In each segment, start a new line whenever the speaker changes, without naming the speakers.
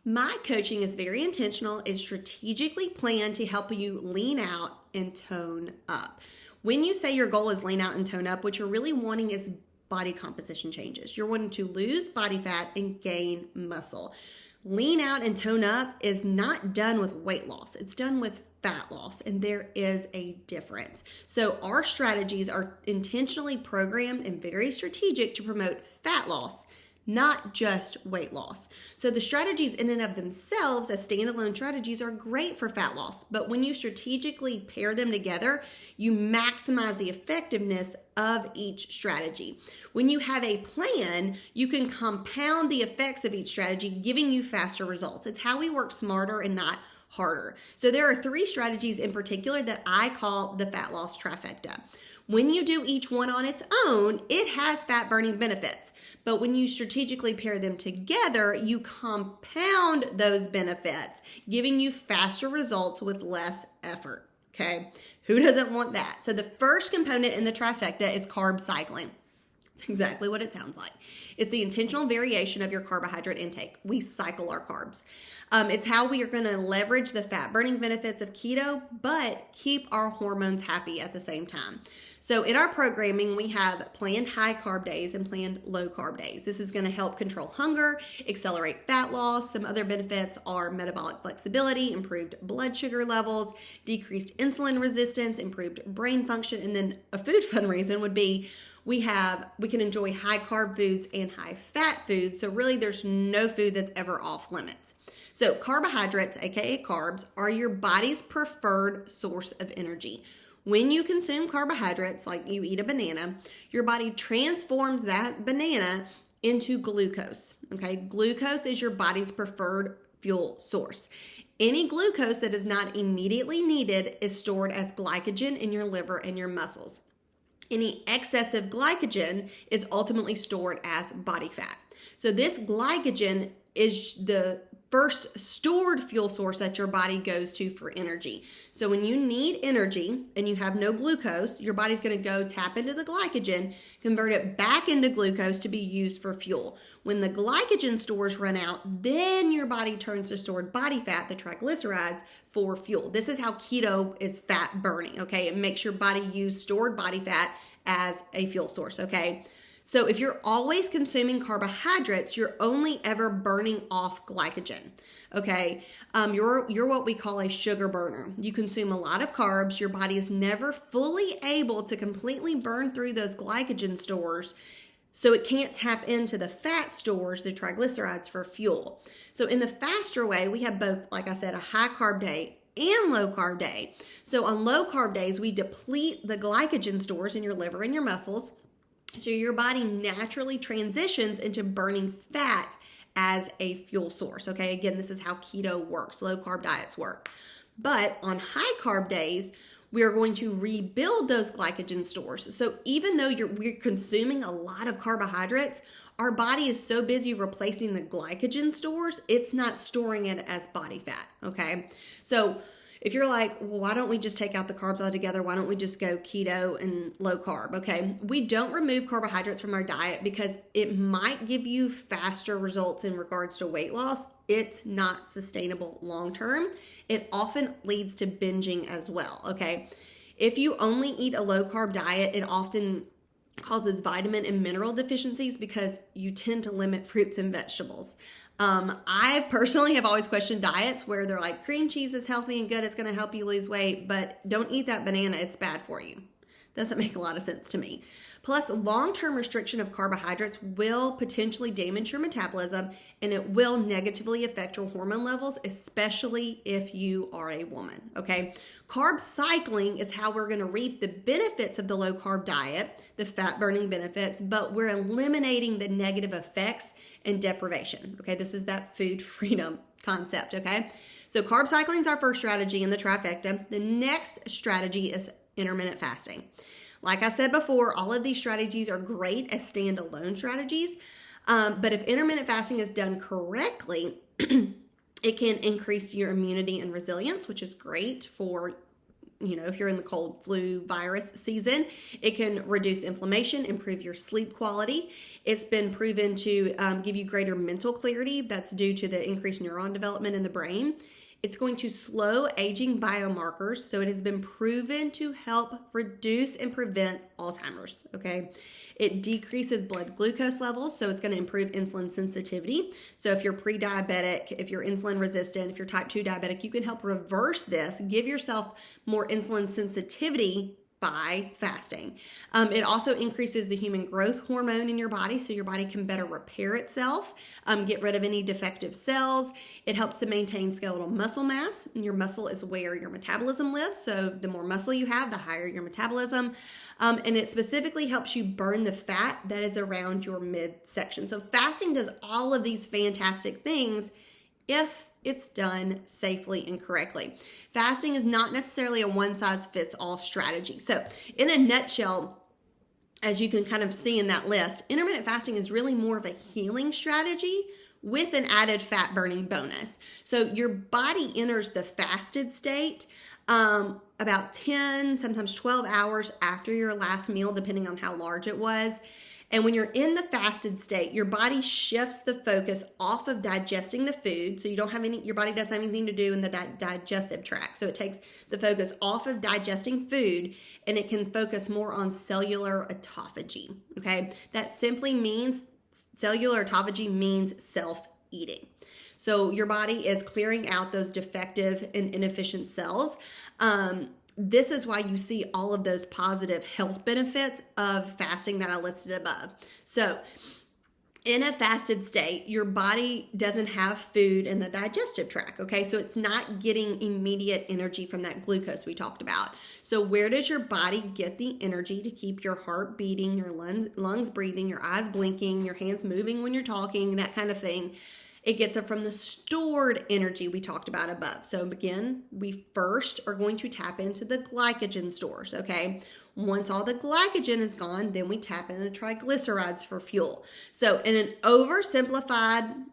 My coaching is very intentional. It's strategically planned to help you lean out and tone up. When you say your goal is lean out and tone up, what you're really wanting is body composition changes. You're wanting to lose body fat and gain muscle. Lean out and tone up is not done with weight loss. It's done with fat loss, and there is a difference. So our strategies are intentionally programmed and very strategic to promote fat loss, not just weight loss. So the strategies in and of themselves as standalone strategies are great for fat loss, but when you strategically pair them together, you maximize the effectiveness of each strategy. When you have a plan, you can compound the effects of each strategy, giving you faster results. It's how we work smarter and not harder. So there are 3 strategies in particular that I call the fat loss trifecta. When you do each one on its own, it has fat burning benefits. But when you strategically pair them together, you compound those benefits, giving you faster results with less effort. Okay? Who doesn't want that? So the first component in the trifecta is carb cycling. It's exactly what it sounds like. It's the intentional variation of your carbohydrate intake. We cycle our carbs. It's how we are going to leverage the fat burning benefits of keto, but keep our hormones happy at the same time. So in our programming, we have planned high carb days and planned low carb days. This is going to help control hunger, accelerate fat loss. Some other benefits are metabolic flexibility, improved blood sugar levels, decreased insulin resistance, improved brain function. And then a food fun reason would be we can enjoy high carb foods and high fat foods. So really there's no food that's ever off limits. So carbohydrates, aka carbs, are your body's preferred source of energy. When you consume carbohydrates, like you eat a banana, your body transforms that banana into glucose. Okay, glucose is your body's preferred fuel source. Any glucose that is not immediately needed is stored as glycogen in your liver and your muscles. Any excessive glycogen is ultimately stored as body fat. So this glycogen is the first stored fuel source that your body goes to for energy. So when you need energy and you have no glucose, your body's going to go tap into the glycogen, convert it back into glucose to be used for fuel. When the glycogen stores run out, then your body turns to stored body fat, the triglycerides, for fuel. This is how keto is fat burning, okay? It makes your body use stored body fat as a fuel source, okay? So if you're always consuming carbohydrates, you're only ever burning off glycogen, okay? You're what we call a sugar burner. You consume a lot of carbs. Your body is never fully able to completely burn through those glycogen stores, so it can't tap into the fat stores, the triglycerides, for fuel. So in the faster way, we have both, like I said, a high carb day and low carb day. So on low carb days, we deplete the glycogen stores in your liver and your muscles. So your body naturally transitions into burning fat as a fuel source, okay? Again, this is how keto works, low carb diets work. But on high carb days, we are going to rebuild those glycogen stores. So even though we're consuming a lot of carbohydrates, our body is so busy replacing the glycogen stores, it's not storing it as body fat, okay? So if you're like, well, why don't we just take out the carbs altogether? Why don't we just go keto and low carb? Okay, we don't remove carbohydrates from our diet because it might give you faster results in regards to weight loss. It's not sustainable long term. It often leads to binging as well, okay? If you only eat a low carb diet, it often causes vitamin and mineral deficiencies because you tend to limit fruits and vegetables. I personally have always questioned diets where they're like, cream cheese is healthy and good, it's going to help you lose weight, but don't eat that banana, it's bad for you. Doesn't make a lot of sense to me. Plus, long-term restriction of carbohydrates will potentially damage your metabolism and it will negatively affect your hormone levels, especially if you are a woman, okay? Carb cycling is how we're going to reap the benefits of the low-carb diet, the fat-burning benefits, but we're eliminating the negative effects and deprivation, okay? This is that food freedom concept, okay? So carb cycling is our first strategy in the trifecta. The next strategy is intermittent fasting. Like I said before, all of these strategies are great as standalone strategies, but if intermittent fasting is done correctly, it can increase your immunity and resilience, which is great for if you're in the cold flu virus season. It can reduce inflammation, improve your sleep quality. It's been proven to give you greater mental clarity. That's due to the increased neuron development in the brain. It's going to slow aging biomarkers, so it has been proven to help reduce and prevent Alzheimer's, okay? It decreases blood glucose levels, so it's going to improve insulin sensitivity. So if you're pre-diabetic, if you're insulin resistant, if you're type 2 diabetic, you can help reverse this, give yourself more insulin sensitivity by fasting. It also increases the human growth hormone in your body, so your body can better repair itself, get rid of any defective cells. It helps to maintain skeletal muscle mass, and your muscle is where your metabolism lives, so the more muscle you have, the higher your metabolism. And it specifically helps you burn the fat that is around your midsection. So fasting does all of these fantastic things if it's done safely and correctly. Fasting is not necessarily a one-size-fits-all strategy. So in a nutshell, as you can kind of see in that list, intermittent fasting is really more of a healing strategy with an added fat burning bonus. So your body enters the fasted state about 10, sometimes 12 hours after your last meal, depending on how large it was. And when you're in the fasted state, your body shifts the focus off of digesting the food. So your body doesn't have anything to do in the digestive tract. So it takes the focus off of digesting food and it can focus more on cellular autophagy. Okay. That simply means cellular autophagy means self-eating. So your body is clearing out those defective and inefficient cells. This is why you see all of those positive health benefits of fasting that I listed above. So in a fasted state, your body doesn't have food in the digestive tract, okay? So it's not getting immediate energy from that glucose we talked about. So where does your body get the energy to keep your heart beating, your lungs breathing, your eyes blinking, your hands moving when you're talking, that kind of thing? It gets it from the stored energy we talked about above. So again, we first are going to tap into the glycogen stores, okay? Once all the glycogen is gone, then we tap into the triglycerides for fuel. So in an oversimplified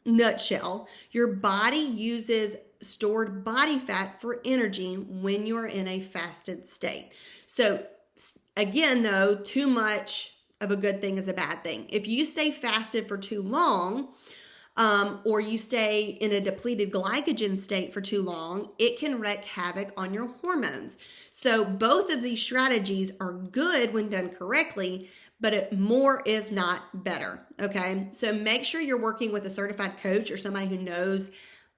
nutshell, your body uses stored body fat for energy when you're in a fasted state. So again, though, too much of a good thing is a bad thing. If you stay fasted for too long, or you stay in a depleted glycogen state for too long, it can wreak havoc on your hormones. So both of these strategies are good when done correctly, but more is not better, okay? So make sure you're working with a certified coach or somebody who knows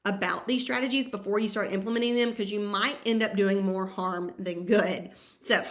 about these strategies before you start implementing them, because you might end up doing more harm than good. So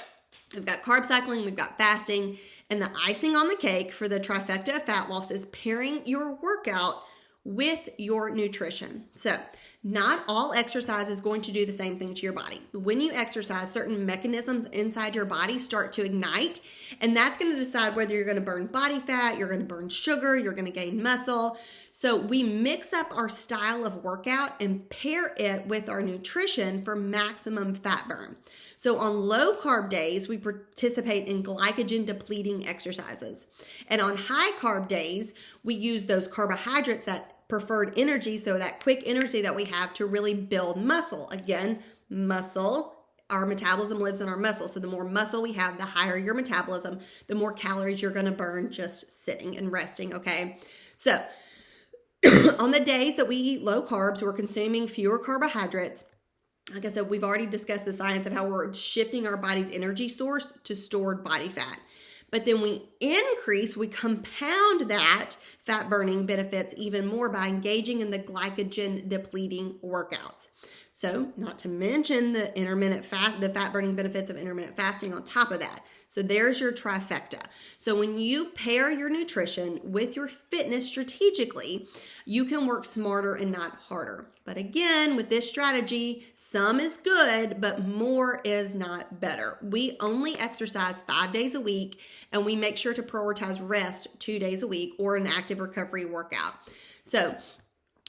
we've got carb cycling, we've got fasting, and the icing on the cake for the trifecta of fat loss is pairing your workout with your nutrition. So not all exercise is going to do the same thing to your body. When you exercise, certain mechanisms inside your body start to ignite, and that's going to decide whether you're going to burn body fat, you're going to burn sugar, you're going to gain muscle. So we mix up our style of workout and pair it with our nutrition for maximum fat burn. So on low carb days, we participate in glycogen depleting exercises. And on high carb days, we use those carbohydrates, that preferred energy, so that quick energy that we have to really build muscle. Again, muscle, our metabolism lives in our muscle. So the more muscle we have, the higher your metabolism, the more calories you're going to burn just sitting and resting, okay? So on the days that we eat low carbs, we're consuming fewer carbohydrates. Like I said, we've already discussed the science of how we're shifting our body's energy source to stored body fat. But then we compound that fat burning benefits even more by engaging in the glycogen depleting workouts. So not to mention the fat burning benefits of intermittent fasting on top of that. So there's your trifecta. So when you pair your nutrition with your fitness strategically, you can work smarter and not harder. But again, with this strategy, some is good, but more is not better. We only exercise 5 days a week, and we make sure to prioritize rest 2 days a week or an active recovery workout. So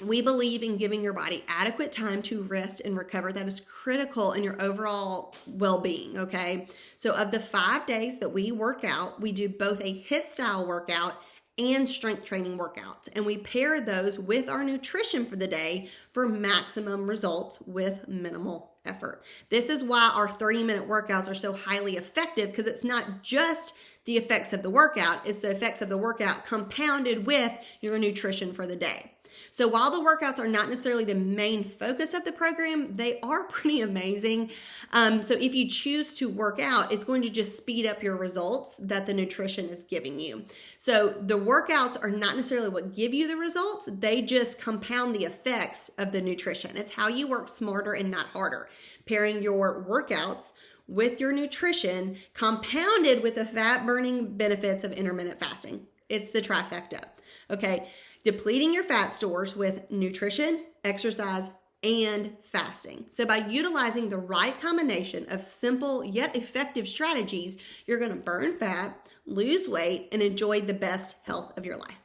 we believe in giving your body adequate time to rest and recover. That is critical in your overall well-being, okay? So of the 5 days that we work out, we do both a HIIT style workout and strength training workouts. And we pair those with our nutrition for the day for maximum results with minimal effort. This is why our 30-minute workouts are so highly effective, because it's not just the effects of the workout, it's the effects of the workout compounded with your nutrition for the day. So while the workouts are not necessarily the main focus of the program, they are pretty amazing. So if you choose to work out, it's going to just speed up your results that the nutrition is giving you. So the workouts are not necessarily what give you the results. They just compound the effects of the nutrition. It's how you work smarter and not harder. Pairing your workouts with your nutrition compounded with the fat burning benefits of intermittent fasting. It's the trifecta. Okay. Depleting your fat stores with nutrition, exercise, and fasting. So by utilizing the right combination of simple yet effective strategies, you're going to burn fat, lose weight, and enjoy the best health of your life.